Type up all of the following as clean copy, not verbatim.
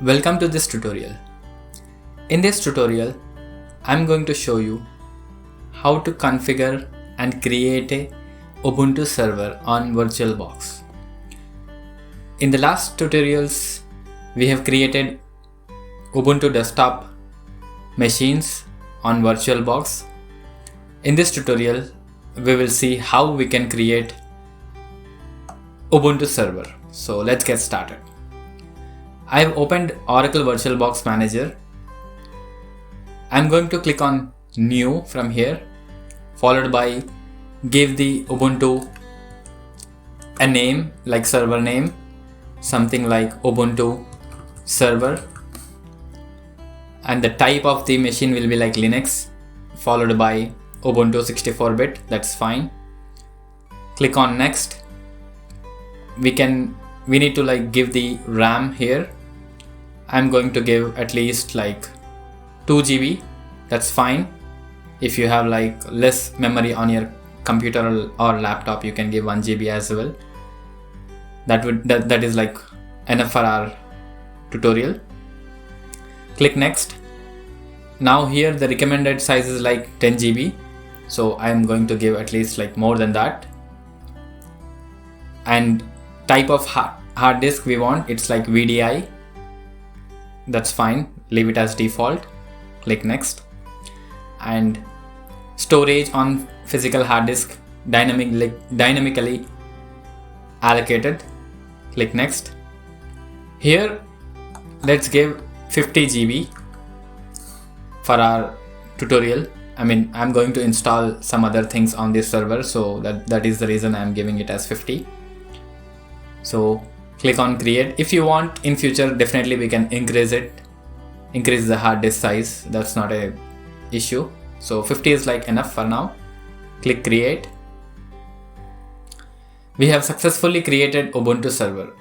Welcome to this tutorial. In this tutorial, I'm going to show you how to configure and create a Ubuntu server on VirtualBox. In the last tutorials, we have created Ubuntu desktop machines on VirtualBox. In this tutorial, we will see how we can create Ubuntu server. So let's get started. I have opened Oracle VirtualBox Manager. I'm going to click on New from here, followed by give the Ubuntu a name like server name, something like Ubuntu server, and the type of the machine will be like Linux, followed by Ubuntu 64-bit. That's fine. Click on next. We need to give the RAM here. I'm going to give at least 2 GB. That's fine. If you have less memory on your computer or laptop, you can give 1 GB as well. That is enough for our tutorial. Click next. Now here the recommended size is 10 GB. So I'm going to give at least more than that. And type of hard disk we want, it's VDI. That's fine. Leave it as default. Click next. And storage on physical hard disk dynamically allocated. Click next. Here let's give 50 GB for our tutorial. I'm going to install some other things on this server, so that is the reason I'm giving it as 50. So click on create. If you want in future, definitely we can increase the hard disk size. That's not a issue. So 50 is enough for now. Click create. We have successfully created Ubuntu server.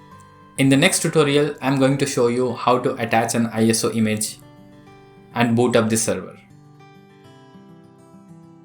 In the next tutorial, I'm going to show you how to attach an ISO image and boot up the server.